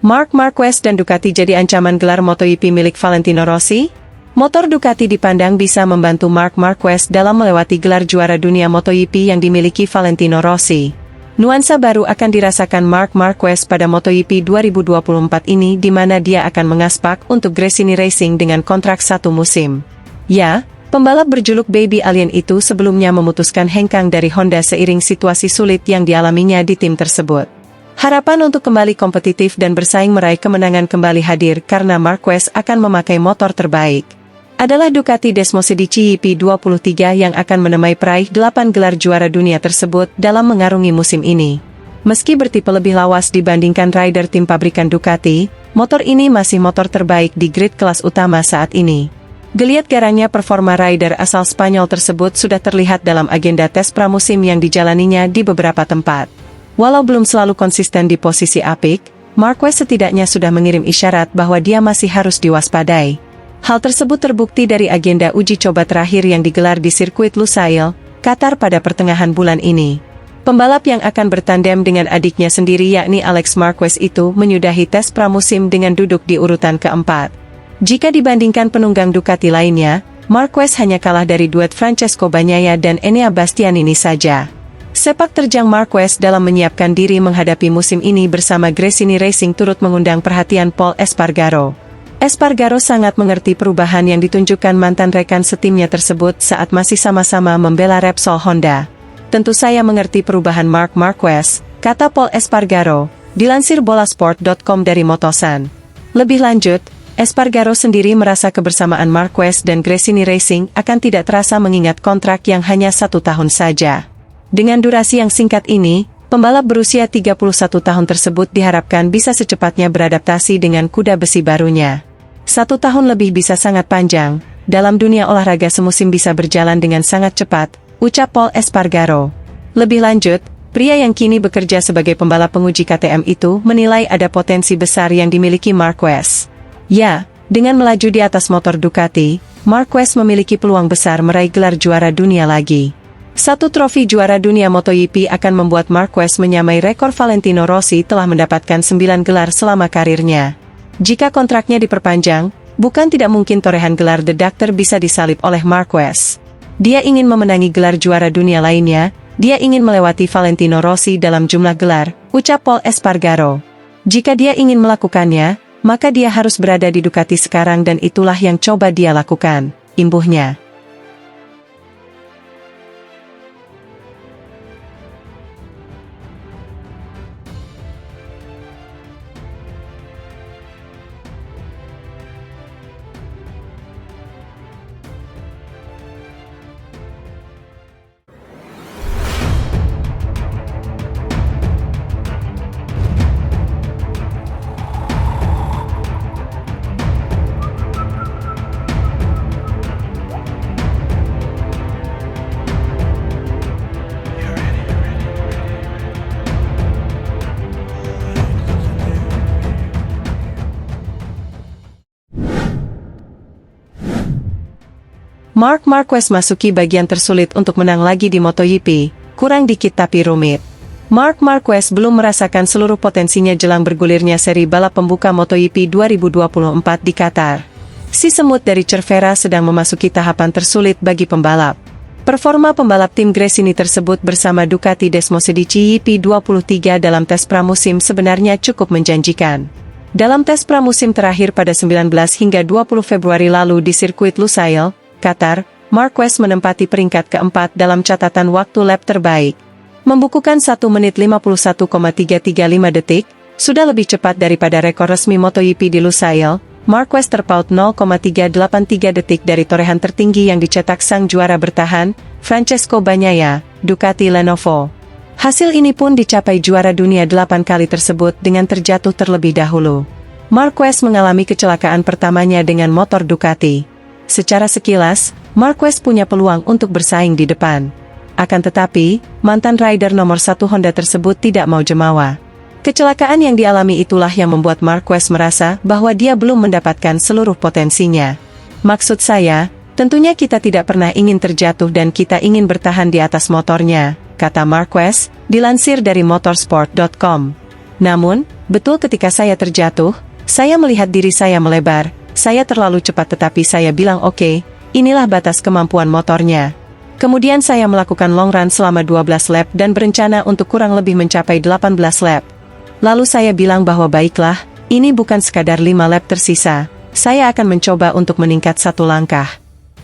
Marc Marquez dan Ducati jadi ancaman gelar MotoGP milik Valentino Rossi? Motor Ducati dipandang bisa membantu Marc Marquez dalam melewati gelar juara dunia MotoGP yang dimiliki Valentino Rossi. Nuansa baru akan dirasakan Marc Marquez pada MotoGP 2024 ini di mana dia akan mengaspak untuk Gresini Racing dengan kontrak 1 musim. Ya, pembalap berjuluk Baby Alien itu sebelumnya memutuskan hengkang dari Honda seiring situasi sulit yang dialaminya di tim tersebut. Harapan untuk kembali kompetitif dan bersaing meraih kemenangan kembali hadir karena Marquez akan memakai motor terbaik. Adalah Ducati Desmosedici GP23 yang akan menemai peraih 8 gelar juara dunia tersebut dalam mengarungi musim ini. Meski bertipe lebih lawas dibandingkan rider tim pabrikan Ducati, motor ini masih motor terbaik di grid kelas utama saat ini. Geliat garangnya performa rider asal Spanyol tersebut sudah terlihat dalam agenda tes pramusim yang dijalaninya di beberapa tempat. Walau belum selalu konsisten di posisi apik, Marquez setidaknya sudah mengirim isyarat bahwa dia masih harus diwaspadai. Hal tersebut terbukti dari agenda uji coba terakhir yang digelar di sirkuit Lusail, Qatar pada pertengahan bulan ini. Pembalap yang akan bertandem dengan adiknya sendiri yakni Alex Marquez itu menyudahi tes pramusim dengan duduk di urutan keempat. Jika dibandingkan penunggang Ducati lainnya, Marquez hanya kalah dari duet Francesco Bagnaia dan Enea Bastianini saja. Sepak terjang Marquez dalam menyiapkan diri menghadapi musim ini bersama Gresini Racing turut mengundang perhatian Pol Espargaro. Espargaro sangat mengerti perubahan yang ditunjukkan mantan rekan setimnya tersebut saat masih sama-sama membela Repsol Honda. Tentu saya mengerti perubahan Marc Marquez, kata Pol Espargaro, dilansir bolasport.com dari Motosan. Lebih lanjut, Espargaro sendiri merasa kebersamaan Marquez dan Gresini Racing akan tidak terasa mengingat kontrak yang hanya 1 tahun saja. Dengan durasi yang singkat ini, pembalap berusia 31 tahun tersebut diharapkan bisa secepatnya beradaptasi dengan kuda besi barunya. 1 tahun lebih bisa sangat panjang, dalam dunia olahraga semusim bisa berjalan dengan sangat cepat, ucap Pol Espargaro. Lebih lanjut, pria yang kini bekerja sebagai pembalap penguji KTM itu menilai ada potensi besar yang dimiliki Marquez. Ya, dengan melaju di atas motor Ducati, Marquez memiliki peluang besar meraih gelar juara dunia lagi. 1 trofi juara dunia MotoGP akan membuat Marquez menyamai rekor Valentino Rossi telah mendapatkan 9 gelar selama karirnya. Jika kontraknya diperpanjang, bukan tidak mungkin torehan gelar The Doctor bisa disalip oleh Marquez. Dia ingin memenangi gelar juara dunia lainnya, dia ingin melewati Valentino Rossi dalam jumlah gelar, ucap Pol Espargaro. Jika dia ingin melakukannya, maka dia harus berada di Ducati sekarang dan itulah yang coba dia lakukan, imbuhnya. Marc Marquez masuki bagian tersulit untuk menang lagi di MotoGP, kurang dikit tapi rumit. Marc Marquez belum merasakan seluruh potensinya jelang bergulirnya seri balap pembuka MotoGP 2024 di Qatar. Si semut dari Cervera sedang memasuki tahapan tersulit bagi pembalap. Performa pembalap tim Gresini tersebut bersama Ducati Desmosedici GP23 dalam tes pramusim sebenarnya cukup menjanjikan. Dalam tes pramusim terakhir pada 19 hingga 20 Februari lalu di sirkuit Lusail, Qatar, Marquez menempati peringkat keempat dalam catatan waktu lap terbaik. Membukukan 1 menit 51,335 detik, sudah lebih cepat daripada rekor resmi MotoGP di Lusail. Marquez terpaut 0,383 detik dari torehan tertinggi yang dicetak sang juara bertahan, Francesco Bagnaia, Ducati Lenovo. Hasil ini pun dicapai juara dunia 8 kali tersebut dengan terjatuh terlebih dahulu. Marquez mengalami kecelakaan pertamanya dengan motor Ducati. Secara sekilas, Marquez punya peluang untuk bersaing di depan. Akan tetapi, mantan rider nomor 1 Honda tersebut tidak mau jemawa. Kecelakaan yang dialami itulah yang membuat Marquez merasa bahwa dia belum mendapatkan seluruh potensinya. Maksud saya, tentunya kita tidak pernah ingin terjatuh dan kita ingin bertahan di atas motornya, kata Marquez, dilansir dari motorsport.com. Namun, Betul ketika saya terjatuh, saya melihat diri saya melebar, saya terlalu cepat tetapi saya bilang oke, inilah batas kemampuan motornya. Kemudian saya melakukan long run selama 12 lap dan berencana untuk kurang lebih mencapai 18 lap. Lalu saya bilang bahwa baiklah, ini bukan sekadar 5 lap tersisa, saya akan mencoba untuk meningkat satu langkah.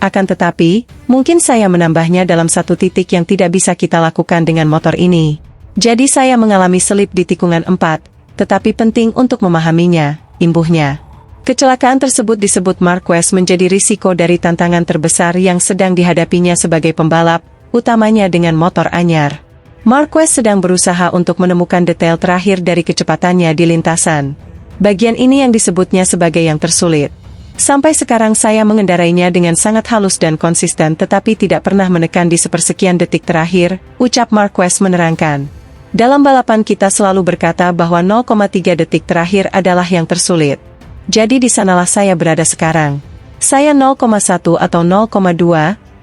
Akan tetapi, mungkin saya menambahnya dalam satu titik yang tidak bisa kita lakukan dengan motor ini. Jadi saya mengalami selip di tikungan 4, tetapi penting untuk memahaminya, imbuhnya. Kecelakaan tersebut disebut Marquez menjadi risiko dari tantangan terbesar yang sedang dihadapinya sebagai pembalap, utamanya dengan motor anyar. Marquez sedang berusaha untuk menemukan detail terakhir dari kecepatannya di lintasan. Bagian ini yang disebutnya sebagai yang tersulit. Sampai sekarang saya mengendarainya dengan sangat halus dan konsisten tetapi tidak pernah menekan di sepersekian detik terakhir, ucap Marquez menerangkan. Dalam balapan kita selalu berkata bahwa 0,3 detik terakhir adalah yang tersulit. Jadi di sanalah saya berada sekarang. Saya 0,1 atau 0,2,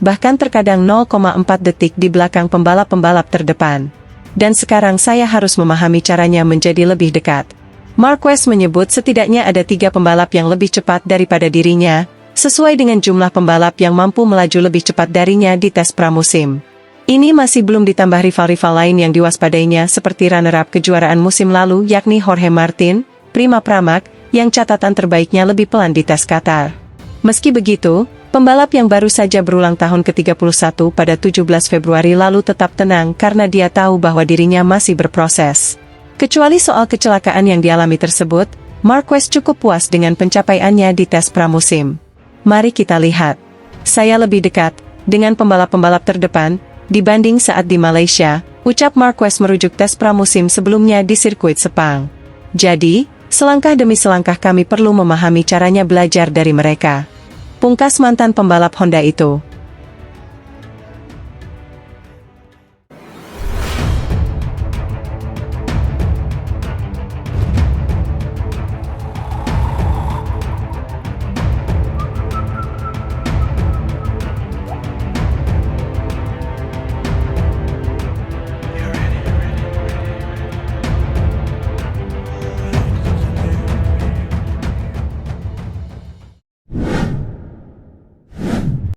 bahkan terkadang 0,4 detik di belakang pembalap-pembalap terdepan. Dan sekarang saya harus memahami caranya menjadi lebih dekat. Marquez menyebut setidaknya ada 3 pembalap yang lebih cepat daripada dirinya, sesuai dengan jumlah pembalap yang mampu melaju lebih cepat darinya di tes pramusim. Ini masih belum ditambah rival-rival lain yang diwaspadainya seperti runner-up kejuaraan musim lalu yakni Jorge Martin, Prima Pramac, yang catatan terbaiknya lebih pelan di tes Qatar. Meski begitu, pembalap yang baru saja berulang tahun ke-31 pada 17 Februari lalu tetap tenang karena dia tahu bahwa dirinya masih berproses. Kecuali soal kecelakaan yang dialami tersebut, Marquez cukup puas dengan pencapaiannya di tes pramusim. Mari kita lihat. Saya lebih dekat dengan pembalap-pembalap terdepan dibanding saat di Malaysia, ucap Marquez merujuk tes pramusim sebelumnya di sirkuit Sepang. Jadi, selangkah demi selangkah kami perlu memahami caranya belajar dari mereka. Pungkas mantan pembalap Honda itu.